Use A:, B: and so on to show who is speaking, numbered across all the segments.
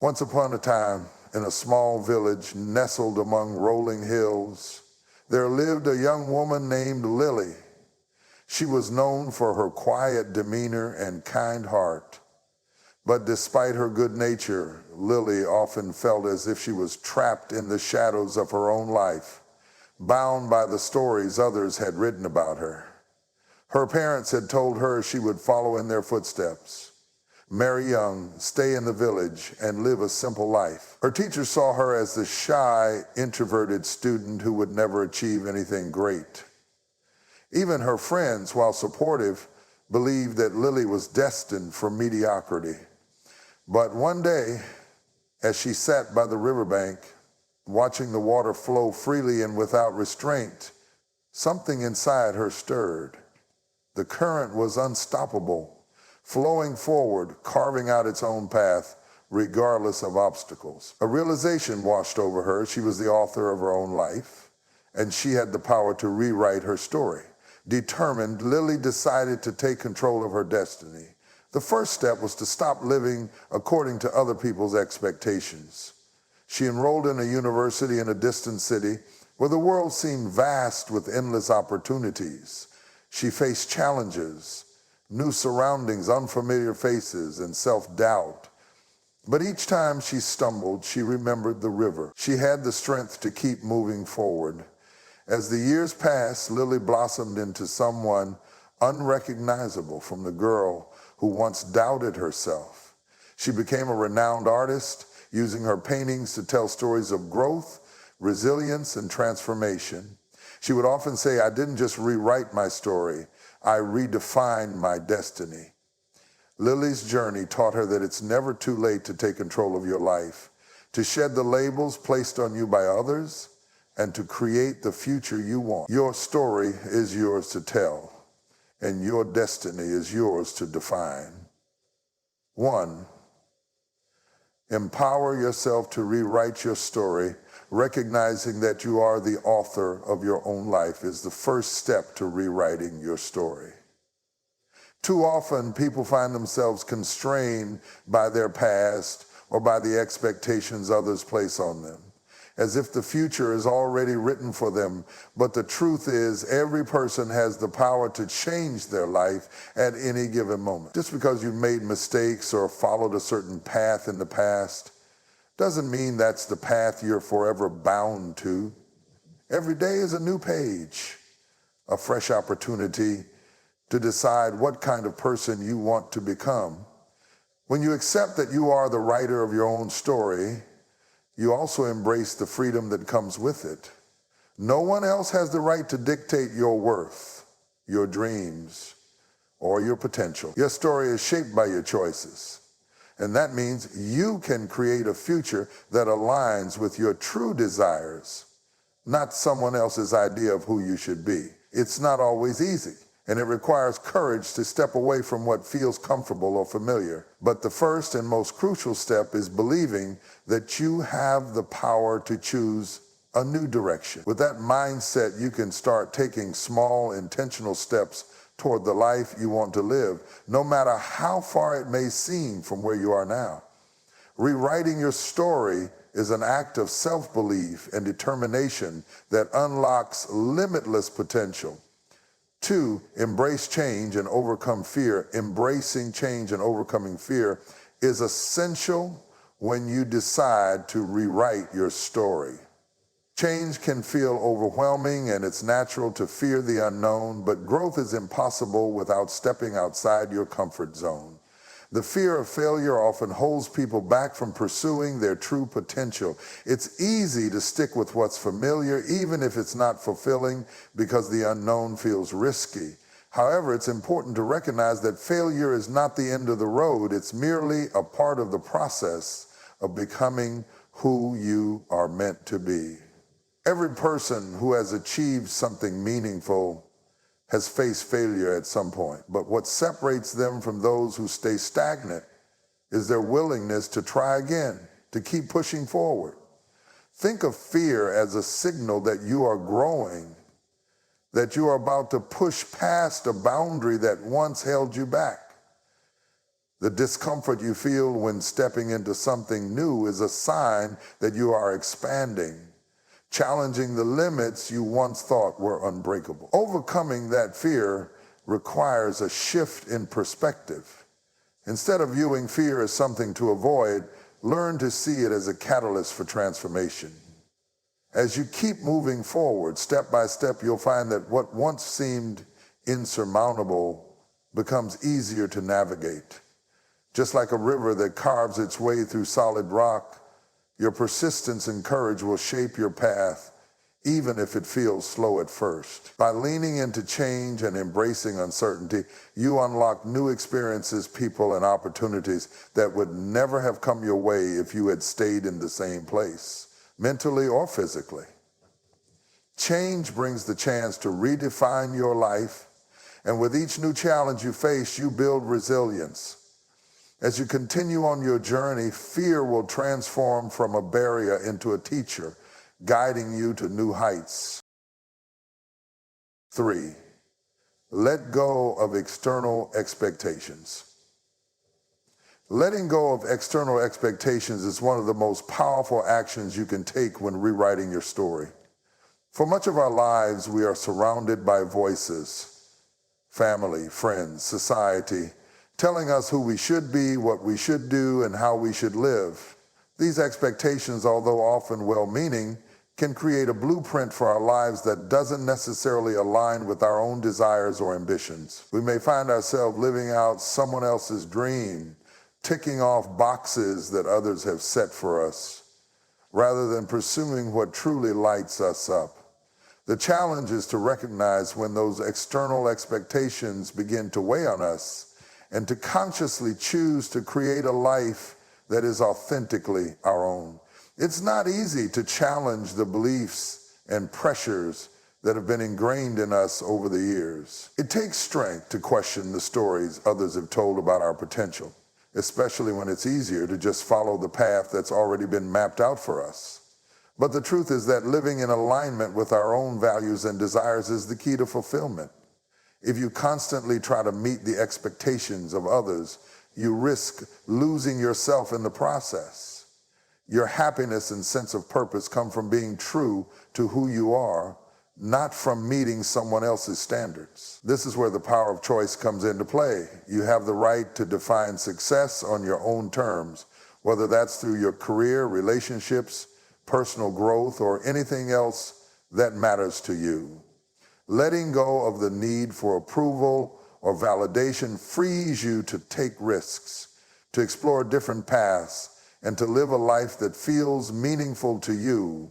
A: Once upon a time, in a small village nestled among rolling hills, there lived a young woman named Lily. She was known for her quiet demeanor and kind heart. But despite her good nature, Lily often felt as if she was trapped in the shadows of her own life, bound by the stories others had written about her. Her parents had told her she would follow in their footsteps, marry young, stay in the village, and live a simple life. Her teachers saw her as the shy, introverted student who would never achieve anything great. Even her friends, while supportive, believed that Lily was destined for mediocrity. But one day, as she sat by the riverbank, watching the water flow freely and without restraint, something inside her stirred. The current was unstoppable, flowing forward, carving out its own path, regardless of obstacles. A realization washed over her. She was the author of her own life, and she had the power to rewrite her story. Determined, Lily decided to take control of her destiny. The first step was to stop living according to other people's expectations. She enrolled in a university in a distant city where the world seemed vast with endless opportunities. She faced challenges, new surroundings, unfamiliar faces, and self-doubt. But each time she stumbled, she remembered the river. She had the strength to keep moving forward. As the years passed, Lily blossomed into someone unrecognizable from the girl who once doubted herself. She became a renowned artist, using her paintings to tell stories of growth, resilience, and transformation. She would often say, "I didn't just rewrite my story, I redefined my destiny." Lily's journey taught her that it's never too late to take control of your life, to shed the labels placed on you by others, and to create the future you want. Your story is yours to tell, and your destiny is yours to define. 1. Empower yourself to rewrite your story. Recognizing that you are the author of your own life is the first step to rewriting your story. Too often, people find themselves constrained by their past or by the expectations others place on them, as if the future is already written for them. But the truth is, every person has the power to change their life at any given moment. Just because you made mistakes or followed a certain path in the past doesn't mean that's the path you're forever bound to. Every day is a new page, a fresh opportunity to decide what kind of person you want to become. When you accept that you are the writer of your own story, you also embrace the freedom that comes with it. No one else has the right to dictate your worth, your dreams, or your potential. Your story is shaped by your choices. And that means you can create a future that aligns with your true desires, not someone else's idea of who you should be. It's not always easy, and it requires courage to step away from what feels comfortable or familiar. But the first and most crucial step is believing that you have the power to choose a new direction. With that mindset, you can start taking small, intentional steps toward the life you want to live, no matter how far it may seem from where you are now. Rewriting your story is an act of self-belief and determination that unlocks limitless potential. 2, embrace change and overcome fear. Embracing change and overcoming fear is essential when you decide to rewrite your story. Change can feel overwhelming, and it's natural to fear the unknown, but growth is impossible without stepping outside your comfort zone. The fear of failure often holds people back from pursuing their true potential. It's easy to stick with what's familiar, even if it's not fulfilling, because the unknown feels risky. However, it's important to recognize that failure is not the end of the road. It's merely a part of the process of becoming who you are meant to be. Every person who has achieved something meaningful has faced failure at some point, but what separates them from those who stay stagnant is their willingness to try again, to keep pushing forward. Think of fear as a signal that you are growing, that you are about to push past a boundary that once held you back. The discomfort you feel when stepping into something new is a sign that you are expanding, challenging the limits you once thought were unbreakable. Overcoming that fear requires a shift in perspective. Instead of viewing fear as something to avoid, learn to see it as a catalyst for transformation. As you keep moving forward, step by step, you'll find that what once seemed insurmountable becomes easier to navigate. Just like a river that carves its way through solid rock, your persistence and courage will shape your path, even if it feels slow at first. By leaning into change and embracing uncertainty, you unlock new experiences, people, and opportunities that would never have come your way if you had stayed in the same place, mentally or physically. Change brings the chance to redefine your life, and with each new challenge you face, you build resilience. As you continue on your journey, fear will transform from a barrier into a teacher, guiding you to new heights. 3, let go of external expectations. Letting go of external expectations is one of the most powerful actions you can take when rewriting your story. For much of our lives, we are surrounded by voices, family, friends, society, telling us who we should be, what we should do, and how we should live. These expectations, although often well-meaning, can create a blueprint for our lives that doesn't necessarily align with our own desires or ambitions. We may find ourselves living out someone else's dream, ticking off boxes that others have set for us, rather than pursuing what truly lights us up. The challenge is to recognize when those external expectations begin to weigh on us, and to consciously choose to create a life that is authentically our own. It's not easy to challenge the beliefs and pressures that have been ingrained in us over the years. It takes strength to question the stories others have told about our potential, especially when it's easier to just follow the path that's already been mapped out for us. But the truth is that living in alignment with our own values and desires is the key to fulfillment. If you constantly try to meet the expectations of others, you risk losing yourself in the process. Your happiness and sense of purpose come from being true to who you are, not from meeting someone else's standards. This is where the power of choice comes into play. You have the right to define success on your own terms, whether that's through your career, relationships, personal growth, or anything else that matters to you. Letting go of the need for approval or validation frees you to take risks, to explore different paths, and to live a life that feels meaningful to you,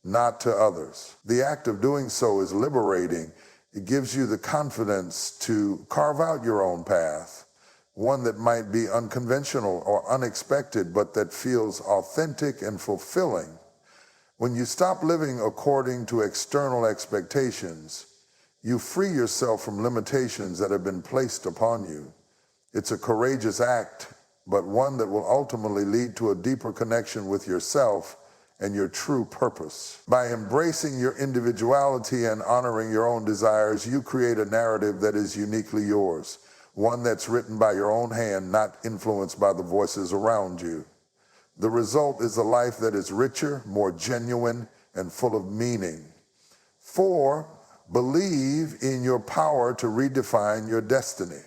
A: not to others. The act of doing so is liberating. It gives you the confidence to carve out your own path, one that might be unconventional or unexpected, but that feels authentic and fulfilling. When you stop living according to external expectations, you free yourself from limitations that have been placed upon you. It's a courageous act, but one that will ultimately lead to a deeper connection with yourself and your true purpose. By embracing your individuality and honoring your own desires, you create a narrative that is uniquely yours, one that's written by your own hand, not influenced by the voices around you. The result is a life that is richer, more genuine, and full of meaning. 4, believe in your power to redefine your destiny.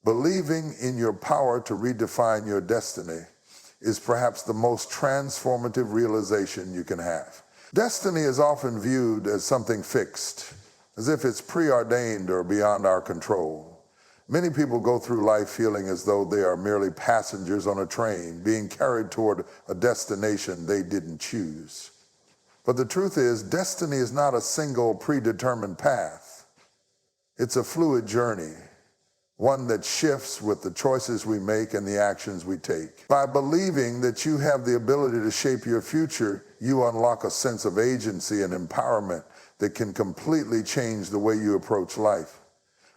A: Believing in your power to redefine your destiny is perhaps the most transformative realization you can have. Destiny is often viewed as something fixed, as if it's preordained or beyond our control. Many people go through life feeling as though they are merely passengers on a train, being carried toward a destination they didn't choose. But the truth is, destiny is not a single predetermined path. It's a fluid journey, one that shifts with the choices we make and the actions we take. By believing that you have the ability to shape your future, you unlock a sense of agency and empowerment that can completely change the way you approach life.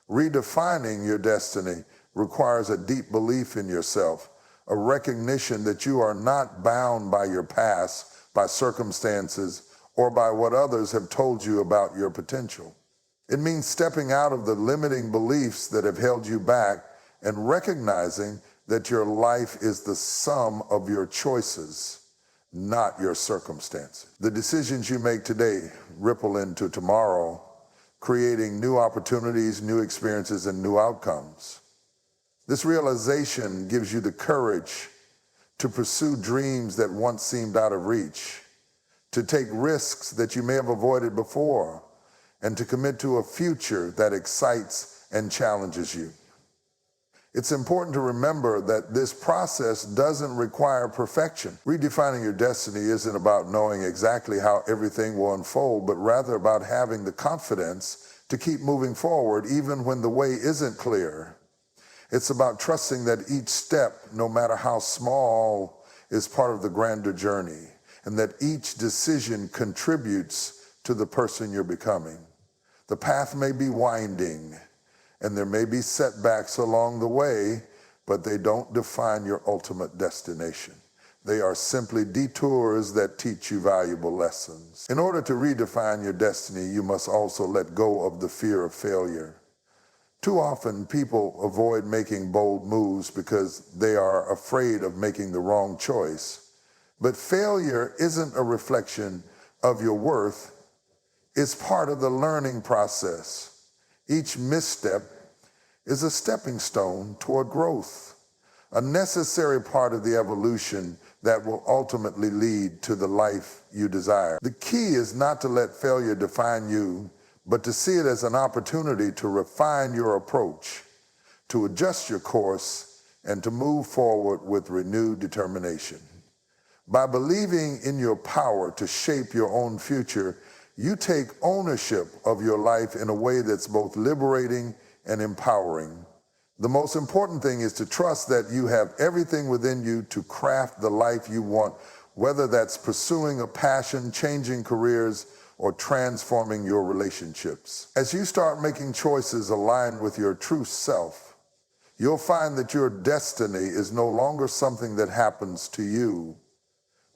A: Redefining your destiny requires a deep belief in yourself, a recognition that you are not bound by your past, by circumstances, or by what others have told you about your potential. It means stepping out of the limiting beliefs that have held you back and recognizing that your life is the sum of your choices, not your circumstances. The decisions you make today ripple into tomorrow, creating new opportunities, new experiences, and new outcomes. This realization gives you the courage to pursue dreams that once seemed out of reach, to take risks that you may have avoided before, and to commit to a future that excites and challenges you. It's important to remember that this process doesn't require perfection. Redefining your destiny isn't about knowing exactly how everything will unfold, but rather about having the confidence to keep moving forward even when the way isn't clear. It's about trusting that each step, no matter how small, is part of the grander journey, and that each decision contributes to the person you're becoming. The path may be winding, and there may be setbacks along the way, but they don't define your ultimate destination. They are simply detours that teach you valuable lessons. In order to redefine your destiny, you must also let go of the fear of failure. Too often, people avoid making bold moves because they are afraid of making the wrong choice. But failure isn't a reflection of your worth. It's part of the learning process. Each misstep is a stepping stone toward growth, a necessary part of the evolution that will ultimately lead to the life you desire. The key is not to let failure define you, but to see it as an opportunity to refine your approach, to adjust your course, and to move forward with renewed determination. By believing in your power to shape your own future, you take ownership of your life in a way that's both liberating and empowering. The most important thing is to trust that you have everything within you to craft the life you want, whether that's pursuing a passion, changing careers, or transforming your relationships. As you start making choices aligned with your true self, you'll find that your destiny is no longer something that happens to you,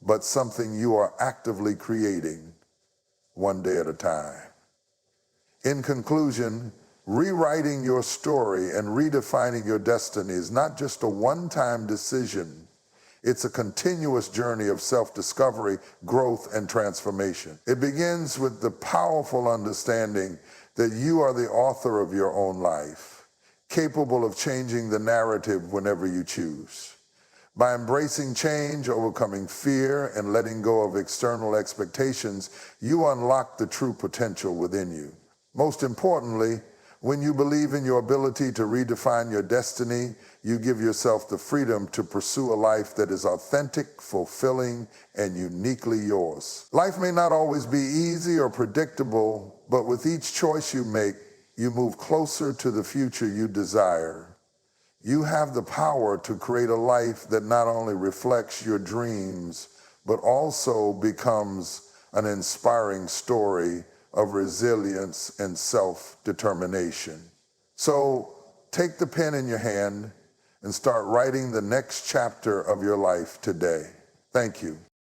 A: but something you are actively creating one day at a time. In conclusion, rewriting your story and redefining your destiny is not just a one-time decision. It's a continuous journey of self-discovery, growth, and transformation. It begins with the powerful understanding that you are the author of your own life, capable of changing the narrative whenever you choose. By embracing change, overcoming fear, and letting go of external expectations, you unlock the true potential within you. Most importantly, when you believe in your ability to redefine your destiny, you give yourself the freedom to pursue a life that is authentic, fulfilling, and uniquely yours. Life may not always be easy or predictable, but with each choice you make, you move closer to the future you desire. You have the power to create a life that not only reflects your dreams, but also becomes an inspiring story of resilience and self-determination. So take the pen in your hand and start writing the next chapter of your life today. Thank you.